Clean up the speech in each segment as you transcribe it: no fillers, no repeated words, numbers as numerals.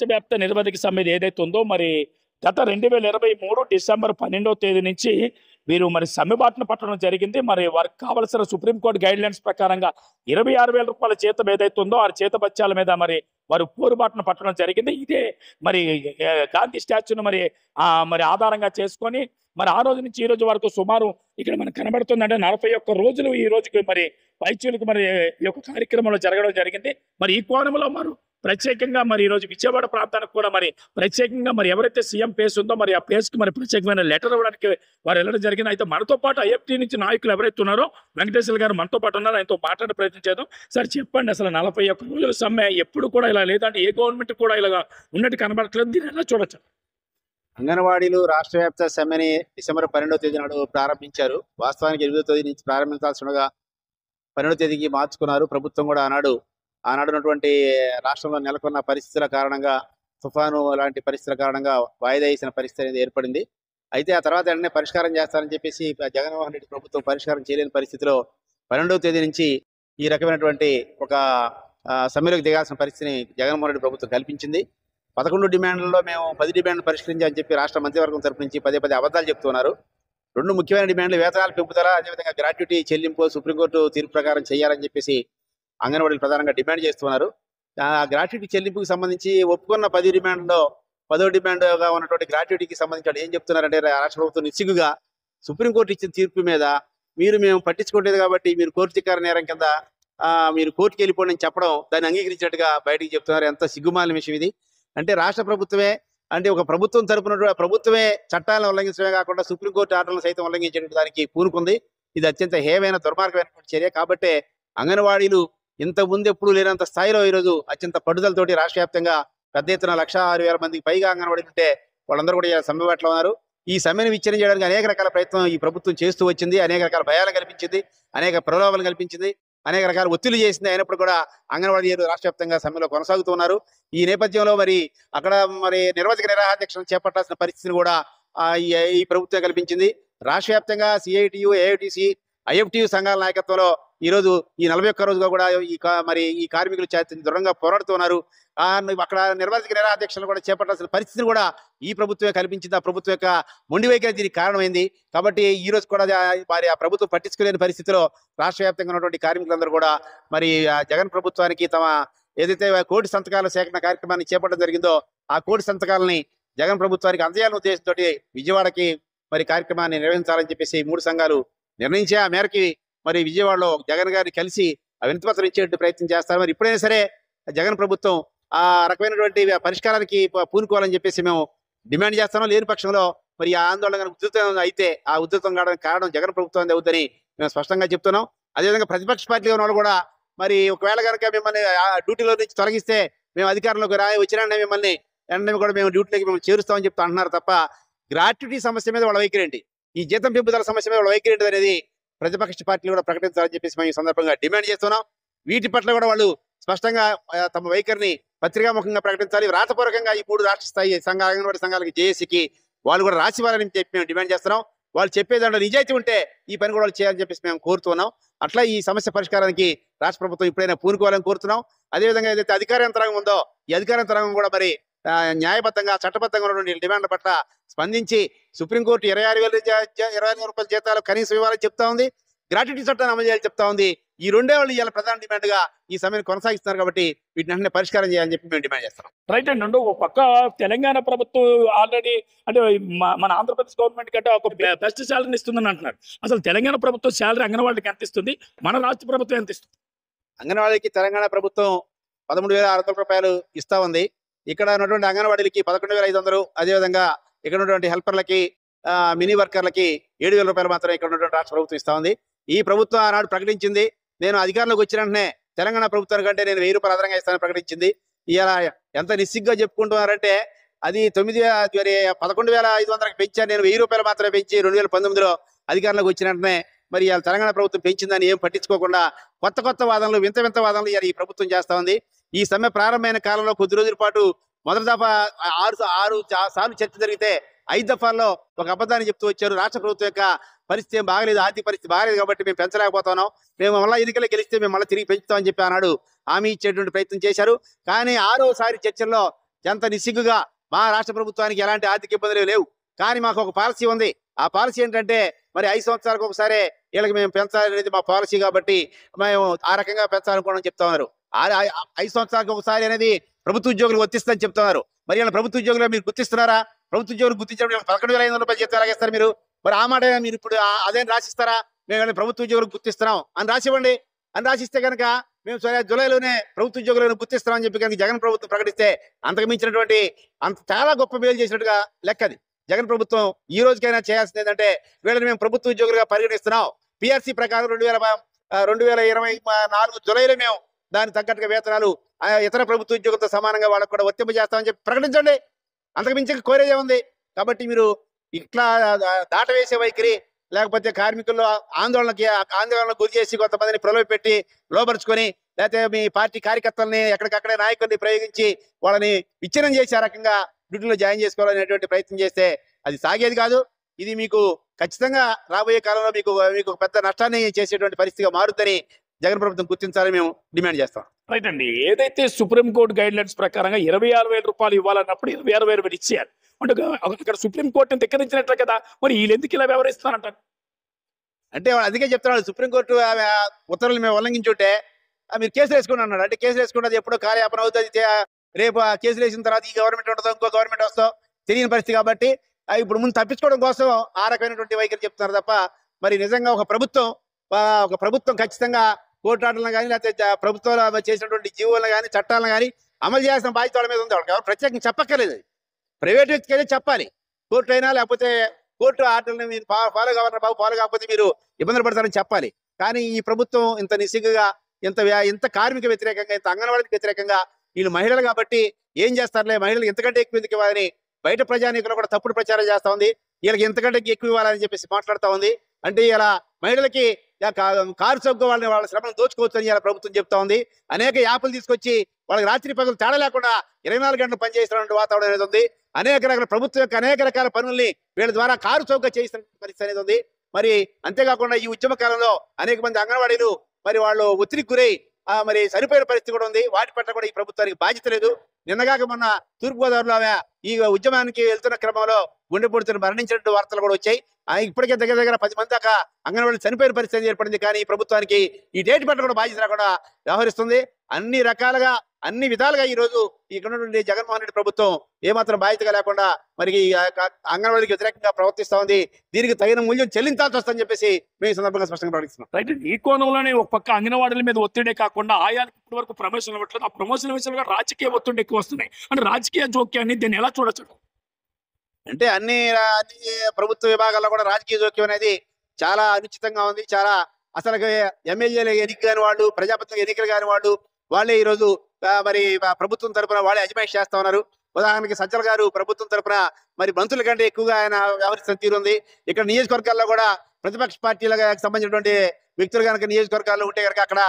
రాష్ట్ర వ్యాప్త నిరవధిక సమ్మె ఏదైతే ఉందో మరి గత 2023 డిసెంబర్ 12వ తేదీ నుంచి వీరు మరి సమ్మె బాటన పట్టడం జరిగింది. మరి వారికి కావాల్సిన సుప్రీంకోర్టు గైడ్ లైన్స్ ప్రకారంగా 26,000 రూపాయల జీతం ఏదైతే ఉందో ఆ జీత బత్యాల మీద మరి వారు పోరుబాటున పట్టడం జరిగింది. ఇదే మరి గాంధీ స్టాచ్యూను మరి ఆధారంగా చేసుకొని మరి ఆ రోజు నుంచి ఈ రోజు వరకు సుమారు ఇక్కడ మనకు కనబడుతుందంటే 41 రోజులు ఈ రోజుకి మరి వైద్యులకు మరి ఈ యొక్క కార్యక్రమంలో జరగడం జరిగింది. మరి ఈ కోణంలో ప్రత్యేకంగా మరి ఈ రోజు విజయవాడ ప్రాంతానికి కూడా మరి ప్రత్యేకంగా మరి ఎవరైతే సీఎం ప్లేస్ ఉందో మరి ఆ ప్లేస్ కి మరి ప్రత్యేకమైన లెటర్ ఇవ్వడానికి వారు వెళ్ళడం జరిగింది. అయితే మనతో పాటు ఐఎఫ్టీ నుంచి నాయకులు ఎవరైతే ఉన్నారో వెంకటేశ్వర గారు మనతో పాటు ఉన్నారు. ఆయనతో మాట్లాడే ప్రయత్నం చేద్దాం. సార్ చెప్పండి, అసలు 41 రోజుల సమ్మె ఎప్పుడు కూడా ఇలా లేదంటే ఏ గవర్నమెంట్ కూడా ఇలా ఉన్నట్టు కనబడట్లేదు, దీన్ని ఎలా చూడొచ్చు? అంగన్వాడీలు రాష్ట్ర వ్యాప్త సమ్మెని డిసెంబర్ 12వ తేదీ నాడు ప్రారంభించారు. వాస్తవానికి 8వ తేదీ నుంచి ప్రారంభించాల్సిండగా 12వ తేదీకి మార్చుకున్నారు. ప్రభుత్వం కూడా ఆనాడు ఉన్నటువంటి రాష్ట్రంలో నెలకొన్న పరిస్థితుల కారణంగా, తుఫాను లాంటి పరిస్థితుల కారణంగా వాయిదా వేసిన పరిస్థితి అనేది ఏర్పడింది. అయితే ఆ తర్వాత వెంటనే పరిష్కారం చేస్తారని చెప్పేసి జగన్మోహన్ రెడ్డి ప్రభుత్వం పరిష్కారం చేయలేని పరిస్థితిలో 12వ తేదీ నుంచి ఈ రకమైనటువంటి ఒక సమ్మెలోకి దిగాల్సిన పరిస్థితిని జగన్మోహన్ రెడ్డి ప్రభుత్వం కల్పించింది. 11 డిమాండ్లలో మేము 10 డిమాండ్లు పరిష్కరించాలని చెప్పి రాష్ట్ర మంత్రివర్గం తరపు నుంచి పదే అబద్ధాలు చెప్తున్నారు. 2 ముఖ్యమైన డిమాండ్లు వేతనాలు పెంపుదల, అదేవిధంగా గ్రాట్యుటీ చెల్లింపు సుప్రీంకోర్టు తీర్పు ప్రకారం చేయాలని చెప్పేసి అంగన్వాడీలు ప్రధానంగా డిమాండ్ చేస్తున్నారు. ఆ గ్రాట్యుటీ చెల్లింపుకి సంబంధించి ఒప్పుకున్న 10 డిమాండ్లో 10వ డిమాండ్గా ఉన్నటువంటి గ్రాట్యుటీకి సంబంధించి ఏం చెప్తున్నారంటే రాష్ట్ర ప్రభుత్వం నిస్సిగ్గుగా సుప్రీంకోర్టు ఇచ్చిన తీర్పు మీద మేము పట్టించుకోలేదు కాబట్టి మీరు కోర్టు ధిక్కార నేరం కింద మీరు కోర్టుకి వెళ్ళిపోండి అని చెప్పడం దాన్ని అంగీకరించినట్టుగా బయటికి చెప్తున్నారు. ఎంత సిగ్గుమాలిన విషయం ఇది. అంటే రాష్ట్ర ప్రభుత్వమే, అంటే ఒక ప్రభుత్వం తరపున ప్రభుత్వమే చట్టాలను ఉల్లంఘించడమే కాకుండా సుప్రీంకోర్టు ఆర్డర్లను సైతం ఉల్లంఘించేటువంటి దానికి పూనుకుంది. ఇది అత్యంత హేమైన దుర్మార్గమైనటువంటి చర్య. కాబట్టే అంగన్వాడీలు ఇంత ముందు ఎప్పుడు లేనంత స్థాయిలో ఈరోజు అత్యంత పట్టుదలతోటి రాష్ట్ర వ్యాప్తంగా పెద్ద ఎత్తున 106,000 మందికి పైగా అంగన్వాడీలు ఉంటే వాళ్ళందరూ కూడా సమ్మె బాటలో ఉన్నారు. ఈ సమ్మెను విచ్ఛిన్నం చేయడానికి అనేక రకాల ప్రయత్నం ఈ ప్రభుత్వం చేస్తూ వచ్చింది. అనేక రకాల భయాలు కల్పించింది, అనేక ప్రలోభాలు కల్పించింది, అనేక రకాల ఒత్తిళ్లు చేసింది. అయినప్పుడు కూడా అంగన్వాడీలు రాష్ట్ర వ్యాప్తంగా సమ్మెలో కొనసాగుతున్నారు. ఈ నేపథ్యంలో అక్కడ నిర్వాచక నిరాహార దీక్షను చేపట్టాల్సిన పరిస్థితిని కూడా ఈ ప్రభుత్వం కల్పించింది. రాష్ట్ర వ్యాప్తంగా సిఐటియు, ఏఐటిసి, ఐఎఫ్టియు సంఘాల నాయకత్వంలో ఈరోజు ఈ 41 రోజుగా కూడా ఈ కార్మికులు దృఢంగా పోరాడుతున్నారు. అక్కడ నిర్వాచక నిరాహార దీక్షలు కూడా చేపట్టాల్సిన పరిస్థితిని కూడా ఈ ప్రభుత్వమే కల్పించింది. ఆ ప్రభుత్వం యొక్క మొండి వైఖరి దీనికి కారణమైంది. కాబట్టి ఈ రోజు కూడా ఆ ప్రభుత్వం పట్టించుకోలేని పరిస్థితిలో రాష్ట్ర వ్యాప్తంగా ఉన్నటువంటి కార్మికులందరూ కూడా జగన్ ప్రభుత్వానికి తమ ఏదైతే కోటి సంతకాల సేకరణ కార్యక్రమాన్ని చేపట్టడం జరిగిందో ఆ కోటి సంతకాలని జగన్ ప్రభుత్వానికి అందజేయాలనే ఉద్దేశంతో విజయవాడకి కార్యక్రమాన్ని నిర్వహించాలని చెప్పేసి 3 సంఘాలు నిర్ణయించే ఆ మేరకి విజయవాడలో జగన్ గారిని కలిసి వినతిపత్రం ఇచ్చేటువంటి ప్రయత్నం చేస్తారు. ఇప్పుడైనా సరే జగన్ ప్రభుత్వం ఆ రకమైనటువంటి పరిష్కారానికి పూనుకోవాలని చెప్పేసి మేము డిమాండ్ చేస్తున్నాం. లేని పక్షంలో ఆ ఆందోళన ఉధృతం అయితే ఆ ఉధృతం కావడానికి కారణం జగన్ ప్రభుత్వం అవుతుందని మేము స్పష్టంగా చెప్తున్నాం. అదేవిధంగా ప్రతిపక్ష పార్టీలో ఉన్న వాళ్ళు కూడా ఒకవేళ కనుక మిమ్మల్ని డ్యూటీలో నుంచి తొలగిస్తే మేము అధికారంలోకి వచ్చినా మిమ్మల్ని వెంటనే కూడా మేము డ్యూటీలోకి మేము చేరుస్తామని చెప్తా అంటున్నారు తప్ప గ్రాట్యుటీ సమస్య మీద వాళ్ళ వైఖరి ఏంటి, ఈ జీతం పెంపుదల సమస్య మీద వాళ్ళ వైఖరి ఏంటి అనేది ప్రతిపక్ష పార్టీలు కూడా ప్రకటించాలని చెప్పేసి మేము ఈ సందర్భంగా డిమాండ్ చేస్తున్నాం. వీటి పట్ల కూడా వాళ్ళు స్పష్టంగా తమ వైఖరిని పత్రికాముఖంగా ప్రకటించాలి. రాతపూర్వకంగా ఈ 3 రాష్ట్ర స్థాయి అంగన్వాడీ సంఘాలకి జేఏసీకి వాళ్ళు కూడా రాసివ్వాలని చెప్పి మేము డిమాండ్ చేస్తున్నాం. వాళ్ళు చెప్పే దాంట్లో నిజాయితీ ఉంటే ఈ పని కూడా వాళ్ళు చేయాలని చెప్పేసి మేము కోరుతున్నాం. అట్లా ఈ సమస్య పరిష్కారానికి రాష్ట్ర ప్రభుత్వం ఇప్పుడైనా పూనుకోవాలని కోరుతున్నాం. అదేవిధంగా ఏదైతే అధికార యంత్రాంగం ఉందో ఈ అధికార యంత్రాంగం కూడా న్యాయబద్ధంగా చట్టబద్ధంగా ఉన్నటువంటి డిమాండ్ల పట్ల స్పందించి సుప్రీంకోర్టు 26,000 రూపాయల జీతాలు కనీసం ఇవ్వాలని చెప్తా ఉంది, గ్రాట్యుటీ చట్టాన్ని అమలు చేయాలని చెప్తా ఉంది. ఈ 2 వాళ్ళు ఇవాళ ప్రధాన డిమాండ్ గా ఈ సమ్మెను కొనసాగిస్తున్నారు. కాబట్టి వీటిని వెంటనే పరిష్కారం చేయాలని చెప్పి మేము డిమాండ్ చేస్తున్నాం. రైట్ అండి. ఒక పక్క తెలంగాణ ప్రభుత్వం ఆల్రెడీ అంటే మన ఆంధ్రప్రదేశ్ గవర్నమెంట్ కంటే ఒక బెస్ట్ శాలరీని ఇస్తుందని అంటున్నారు. అసలు తెలంగాణ ప్రభుత్వం శాలరీ అంగన్వాడీకి ఎంత ఇస్తుంది, మన రాష్ట్ర ప్రభుత్వం ఎంత ఇస్తుంది? అంగన్వాడీకి తెలంగాణ ప్రభుత్వం 13,600 రూపాయలు ఇస్తా ఉంది. ఇక్కడ ఉన్నటువంటి అంగన్వాడీలకి 11,500, అదేవిధంగా ఇక్కడ ఉన్నటువంటి హెల్పర్లకి మినీ వర్కర్లకి 7,000 రూపాయలు మాత్రమే ఇక్కడ ఉన్నటువంటి రాష్ట్ర ప్రభుత్వం ఇస్తా ఉంది. ఈ ప్రభుత్వం ఆనాడు ప్రకటించింది, నేను అధికారంలోకి వచ్చిన వెంటనే తెలంగాణ ప్రభుత్వం కంటే నేను 1,000 రూపాయలు అదనంగా ఇస్తానని ప్రకటించింది. ఇలా ఎంత నిస్సిగ్గా చెప్పుకుంటున్నారంటే అది 11,500కి పెంచాను, నేను 1,000 రూపాయలు మాత్రమే పెంచి 2019లో అధికారంలోకి వచ్చిన వెంటనే ఇవాళ తెలంగాణ ప్రభుత్వం పెంచిందని ఏం పట్టించుకోకుండా కొత్త వాదనలు వింత వాదనలు ఈ ప్రభుత్వం చేస్తా ఉంది. ఈ సమ్మె ప్రారంభమైన కాలంలో కొద్ది రోజుల పాటు మొదటి దఫా 6 సార్లు చర్చ జరిగితే 5 దఫాల్లో ఒక అబద్ధాన్ని చెప్తూ వచ్చారు. రాష్ట్ర ప్రభుత్వం యొక్క పరిస్థితి ఏం బాగలేదు, ఆర్థిక పరిస్థితి బాగలేదు కాబట్టి మేము పెంచలేకపోతున్నాం, మేము మళ్ళీ ఎన్నికలు గెలిస్తే మేము మళ్ళీ తిరిగి పెంచుతామని చెప్పి ఆనాడు హామీ ఇచ్చేటువంటి ప్రయత్నం చేశారు. కానీ 6వ సారి చర్చల్లో ఎంత నిస్సిగ్గుగా మా రాష్ట్ర ప్రభుత్వానికి ఎలాంటి ఆర్థిక ఇబ్బందులు లేవు, కానీ మాకు ఒక పాలసీ ఉంది. ఆ పాలసీ ఏంటంటే మరి 5 సంవత్సరాలకు ఒకసారి వీళ్ళకి మేము పెంచాలనేది మా పాలసీ కాబట్టి మేము ఆ రకంగా పెంచాలనుకోవడం చెప్తా ఉన్నారు. 5 సంవత్సరాలకు ఒకసారి అనేది ప్రభుత్వ ఉద్యోగులకు వర్తిస్తుందని చెప్తున్నారు. మరి ఇలా ప్రభుత్వ ఉద్యోగులు మీరు గుర్తిస్తున్నారా? ప్రభుత్వ ఉద్యోగులు గుర్తించడం 11,500 రూపాయలు జీతం ఎలాగేస్తారు మీరు? మరి ఆ మాట మీరు ఇప్పుడు అదేం రాసిస్తారా? మేము ప్రభుత్వ ఉద్యోగులకు గుర్తిస్తున్నాం అని రాసివ్వండి. అని రాసిస్తే కనుక మేము జూలైలోనే ప్రభుత్వ ఉద్యోగులను గుర్తిస్తామని చెప్పి కనుక జగన్ ప్రభుత్వం ప్రకటిస్తే అంతకు మించినటువంటి చాలా గొప్ప మేలు చేసినట్టుగా లెక్కది. జగన్ ప్రభుత్వం ఈ రోజుకైనా చేయాల్సింది ఏంటంటే వీళ్ళని మేము ప్రభుత్వ ఉద్యోగులుగా పరిగణిస్తున్నాం. పిఆర్సీ ప్రకారం 2024 జూలైలో మేము దానికి తగ్గట్టుగా వేతనాలు ఇతర ప్రభుత్వ ఉద్యోగులతో సమానంగా వాళ్ళకు కూడా వర్తింపజేస్తామని చెప్పి ప్రకటించండి. అంతకు మించి కోరేదే ఉంది. కాబట్టి మీరు ఇట్లా దాటవేసే వైఖరి, లేకపోతే కార్మికుల్లో ఆందోళనకు గురి చేసి కొంతమందిని ప్రలోభపెట్టి లోపరుచుకొని, లేకపోతే మీ పార్టీ కార్యకర్తల్ని ఎక్కడికక్కడే నాయకుల్ని ప్రయోగించి వాళ్ళని విచ్ఛిన్నం చేసే రకంగా డ్యూటీలో జాయిన్ చేసుకోవాలనేటువంటి ప్రయత్నం చేస్తే అది సాగేది కాదు. ఇది మీకు ఖచ్చితంగా రాబోయే కాలంలో మీకు పెద్ద నష్టాన్ని చేసేటువంటి పరిస్థితిగా మారుతుందని జగన్ ప్రభుత్వం గుర్తించాలని మేము డిమాండ్ చేస్తాం. రైట్ అండి. ఏదైతే సుప్రీంకోర్టు గైడ్ లైన్స్ ప్రకారంగా 26,000 రూపాయలు ఇవ్వాలన్నప్పుడు 26,000 ఇచ్చేయాలి అంటే అక్కడ సుప్రీంకోర్టుని ధిక్కరించినట్లే కదా. మరి వీళ్ళు ఎందుకు ఇలా వ్యవహరిస్తారంటారు? అంటే అందుకే చెప్తున్నాడు, సుప్రీంకోర్టు ఉత్తర్వులు మేము ఉల్లంఘించుంటే మీరు కేసులు వేసుకుని అన్నాడు. అంటే కేసులు వేసుకున్నది ఎప్పుడో కార్యాపన అవుతుంది. రేపు ఆ కేసులు వేసిన తర్వాత ఈ గవర్నమెంట్ ఉంటుందో ఇంకో గవర్నమెంట్ వస్తో తెలియని పరిస్థితి కాబట్టి ఇప్పుడు ముందు తప్పించుకోవడం కోసం ఆ రకమైనటువంటి వైఖరి చెప్తున్నారు తప్ప మరి నిజంగా ఒక ప్రభుత్వం ఖచ్చితంగా కోర్టు ఆర్డర్లను కానీ లేకపోతే ప్రభుత్వాలు చేసినటువంటి జీవోలను కానీ చట్టాలను కానీ అమలు చేయాల్సిన బాధ్యత వాళ్ళ మీద ఉంది. వాళ్ళకి ఎవరు ప్రత్యేకంగా చెప్పక్కర్లేదు. అది ప్రైవేట్ వ్యక్తికి అయితే చెప్పాలి. కోర్టు అయినా లేకపోతే కోర్టు ఆర్డర్ని మీరు ఫాలో కావాలన్నా బాబు, ఫాలో కాకపోతే మీరు ఇబ్బందులు పడతారని చెప్పాలి. కానీ ఈ ప్రభుత్వం ఇంత నిస్సిగ్గుగా, ఇంత కార్మిక వ్యతిరేకంగా, ఇంత అంగన్వాడీకి వ్యతిరేకంగా, వీళ్ళు మహిళలు కాబట్టి ఏం చేస్తారులే, మహిళలు ఎంతకంటే ఎక్కువ ఎందుకు ఇవ్వాలని బయట ప్రజానీకులు కూడా తప్పుడు ప్రచారం చేస్తా ఉంది. వీళ్ళకి ఎంతకంటే ఎక్కువ ఇవ్వాలని చెప్పేసి మాట్లాడుతూ ఉంది. అంటే ఇలా మహిళలకి కారు చౌక వాళ్ళ శ్రమను దోచుకోవచ్చు అని ఇలా ప్రభుత్వం చెప్తా ఉంది. అనేక యాప్లు తీసుకొచ్చి వాళ్ళకి రాత్రి పగలు తేడా లేకుండా 24 గంటలు పనిచేస్తున్నటువంటి వాతావరణం అనేది ఉంది. అనేక రకాల ప్రభుత్వం యొక్క అనేక రకాల పనుల్ని వీళ్ళ ద్వారా కారు చౌక చేయిస్తున్న పరిస్థితి అనేది ఉంది. మరి అంతేకాకుండా ఈ ఉద్యమ కాలంలో అనేక మంది అంగన్వాడీలు మరి వాళ్ళు ఒత్తిడికి గురై మరి చనిపోయిన పరిస్థితి కూడా ఉంది. వాటి పట్ల కూడా ఈ ప్రభుత్వానికి బాధ్యత లేదు. నిన్నగాక మొన్న తూర్పుగోదావరిలో ఈ ఉద్యమానికి వెళ్తున్న క్రమంలో గుండెపోటుతో మరణించినట్టు వార్తలు కూడా వచ్చాయి. ఇప్పటికే దగ్గర 10 మంది దాకా అంగన్వాడీ చనిపోయిన పరిస్థితి ఏర్పడింది. కానీ ఈ ప్రభుత్వానికి ఈ డేట్ పట్ల కూడా బాధ్యత కూడా వ్యవహరిస్తుంది. అన్ని రకాలుగా అన్ని విధాలుగా ఈ రోజు ఇక్కడ ఉన్నటువంటి జగన్మోహన్ రెడ్డి ప్రభుత్వం ఏమాత్రం బాధ్యతగా లేకుండా మరి అంగన్వాడీకి వ్యతిరేకంగా ప్రవర్తిస్తా ఉంది. దీనికి తగిన మూల్యం చెల్లించాల్సి వస్తుందని చెప్పేసి మేము ఈ సందర్భంగా స్పష్టంగా ప్రకటిస్తున్నాం. రైట్. ఈ కోణంలోనే ఒక పక్క అంగన్వాడీల మీద ఒత్తిడే కాకుండా ఆయాలకు ఇప్పటి వరకు ప్రమోషన్ ఇవ్వట్లేదు. ఆ ప్రమోషన్ విషయంలో రాజకీయ ఒత్తిడి ఎక్కువ వస్తున్నాయి. అంటే రాజకీయ జోక్యాన్ని దీన్ని ఎలా చూడొచ్చు? అంటే అన్ని ప్రభుత్వ విభాగాల్లో కూడా రాజకీయ జోక్యం అనేది చాలా అనుచితంగా ఉంది. చాలా అసలు ఎమ్మెల్యేలు ఎన్నిక కాని వాళ్ళు, ప్రజాప్రతినిధులు ఎన్నికలు కాని వాళ్ళు, వాళ్ళే ఈ రోజు మరి ప్రభుత్వం తరపున వాళ్ళే అజమాయిషి చేస్తా ఉన్నారు. ఉదాహరణకి సజ్జల గారు ప్రభుత్వం తరపున మరి మంత్రుల కంటే ఎక్కువగా ఆయన వ్యవహరిస్తున్న తీరు ఉంది. ఇక్కడ నియోజకవర్గాల్లో కూడా ప్రతిపక్ష పార్టీలకు సంబంధించినటువంటి వ్యక్తులు కనుక నియోజకవర్గాల్లో ఉంటే కనుక అక్కడ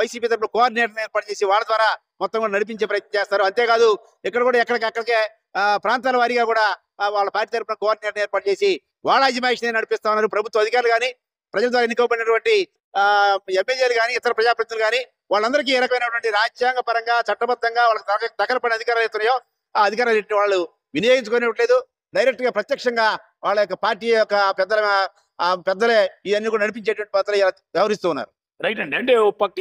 వైసీపీ తరపున కోఆర్డినేటర్ ఏర్పాటు చేసి వాళ్ళ ద్వారా మొత్తం కూడా నడిపించే ప్రయత్నం చేస్తారు. అంతేకాదు ఇక్కడ కూడా ఎక్కడికక్కడికే ప్రాంతాల వారీగా కూడా వాళ్ళ పార్టీ తరపున కోఆర్డినేటర్ ఏర్పాటు చేసి వాళ్ళ అజమాయిషిని నడిపిస్తా ఉన్నారు. ప్రభుత్వ అధికారులు కానీ, ప్రజల ద్వారా ఎన్నుకోబడినటువంటి ఎమ్మెల్యేలు కానీ, ఇతర ప్రజాప్రతినిధులు కానీ వాళ్ళందరికీ ఏ రకమైనటువంటి రాజ్యాంగ పరంగా చట్టబద్ధంగా వాళ్ళకి దక్కలపడిన అధికారాలు అవుతున్నాయో ఆ అధికారాలు వాళ్ళు వినియోగించుకునేట్లేదు. డైరెక్ట్ గా ప్రత్యక్షంగా వాళ్ళ యొక్క పార్టీ యొక్క పెద్దలే ఇవన్నీ కూడా నడిపించేటువంటి పాత్ర వ్యవహరిస్తూ ఉన్నారు. రైట్ అండి. అంటే ఒక పక్క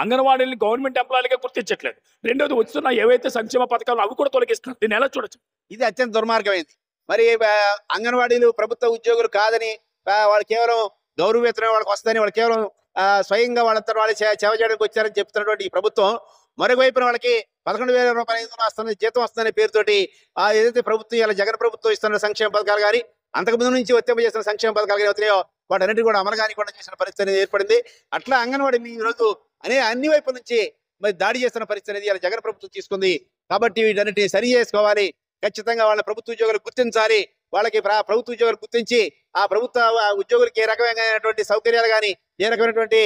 అంగన్వాడీని గవర్నమెంట్ ఎంప్లాయీలుగా గుర్తించట్లేదు. రెండోది వస్తున్న ఏవైతే సంక్షేమ పథకాలు అవి కూడా తొలగిస్తున్నారు. దీన్ని ఎలా చూడొచ్చు? ఇది అత్యంత దుర్మార్గమైంది. మరి అంగన్వాడీలు ప్రభుత్వ ఉద్యోగులు కాదని, వాళ్ళు కేవలం గౌరవ వేతనం వాళ్ళకి వస్తుందని, వాళ్ళు కేవలం స్వయంగా వాళ్ళంతా వాళ్ళు సేవ చేయడానికి వచ్చారని చెప్తున్నటువంటి ఈ ప్రభుత్వం మరొక వైపున వాళ్ళకి 11,000 రూపాయలు వస్తుంది జీతం వస్తుందనే పేరుతోటి ఏదైతే ప్రభుత్వం ఇలా జగన్ ప్రభుత్వం ఇస్తున్న సంక్షేమ పథకాలు కానీ, అంతకుముందు నుంచి వర్తింపజేస్తున్న సంక్షేమ పథకాలు కానీ అవుతున్నాయో వాటన్నిటి కూడా అమలు కానికుండా చేసిన పరిస్థితి అనేది ఏర్పడింది. అట్లా అంగన్వాడీని ఈ రోజు అన్ని వైపుల నుంచి మరి దాడి చేస్తున్న పరిస్థితి అనేది ఇలా జగన్ ప్రభుత్వం తీసుకుంది. కాబట్టి వీటన్నిటిని సరి చేసుకోవాలి. ఖచ్చితంగా వాళ్ళ ప్రభుత్వ ఉద్యోగులు గుర్తించాలి. వాళ్ళకి ప్రభుత్వ ఉద్యోగులు గుర్తించి ఆ ప్రభుత్వ ఉద్యోగులకి ఏ రకమైనటువంటి సౌకర్యాలు కానీ, ఏ రకమైనటువంటి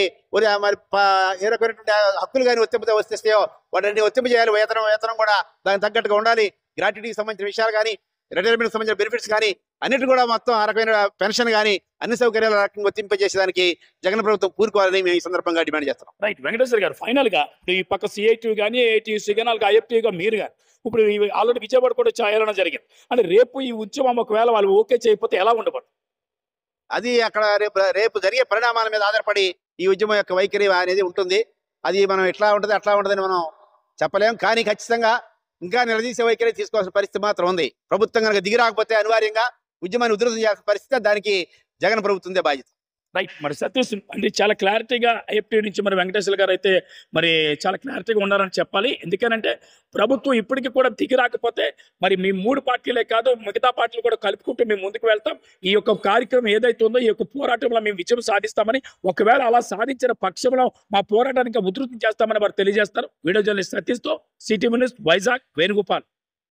హక్కులు కానీ వర్తిస్తాయో వాటిని వర్తింపజేయాలి. వేతనం కూడా దానికి తగ్గట్టుగా ఉండాలి. గ్రాట్యుటీకి సంబంధించిన విషయాలు కానీ, రిటైర్మెంట్ సంబంధించిన బెనిఫిట్స్ కానీ అన్నిటి కూడా మొత్తం ఆ రకమైన పెన్షన్ కానీ అన్ని సౌకర్యాలు వర్తింపజేసేదానికి జగన్ ప్రభుత్వం పూనుకోవాలని మేము ఈ సందర్భంగా డిమాండ్ చేస్తున్నాం. రైట్. వెంకటేశ్వర గారు, ఫైనల్ గా ఈ పక్క సిఐటి కానీ, ఏఐటీసీ కానీ, అలాగే ఐఎఫ్టీ మీరు కానీ ఇప్పుడు ఆల్రెడీ విజయవాడ కూడా చేయాలనడం జరిగింది. అంటే రేపు ఈ ఉద్యమం ఒకవేళ వాళ్ళు ఓకే చేయకపోతే ఎలా ఉండబోతుంది? అది అక్కడ రేపు రేపు జరిగే పరిణామాల మీద ఆధారపడి ఈ ఉద్యమం యొక్క వైఖరి అనేది ఉంటుంది. అది మనం ఎట్లా ఉంటుంది అట్లా ఉంటుందని మనం చెప్పలేం. కానీ ఖచ్చితంగా ఇంకా నిలదీసే వైఖరి తీసుకోవాల్సిన పరిస్థితి మాత్రం ఉంది. ప్రభుత్వం కనుక దిగి రాకపోతే అనివార్యంగా ఉద్యమాన్ని ఉధృతం చేయాల్సిన పరిస్థితి, దానికి జగన్ ప్రభుత్వందే బాధ్యత. రైట్. మరి సతీష్ అంటే చాలా క్లారిటీగా ఐఎఫ్టీ నుంచి మరి వెంకటేశ్వర గారు అయితే మరి చాలా క్లారిటీగా ఉన్నారని చెప్పాలి. ఎందుకనంటే ప్రభుత్వం ఇప్పటికీ కూడా దిగి రాకపోతే మరి మీ 3 పార్టీలే కాదు మిగతా పార్టీలు కూడా కలుపుకుంటూ మేము ముందుకు వెళ్తాం. ఈ యొక్క కార్యక్రమం ఏదైతే ఉందో ఈ యొక్క పోరాటంలో మేము విజయం సాధిస్తామని, ఒకవేళ అలా సాధించిన పక్షంలో మా పోరాటానికి ఉధృతం చేస్తామని వారు తెలియజేస్తారు. వీడియో జర్నలిస్ట్ సతీష్తో సిటీ న్యూస్ వైజాగ్ వేణుగోపాల్.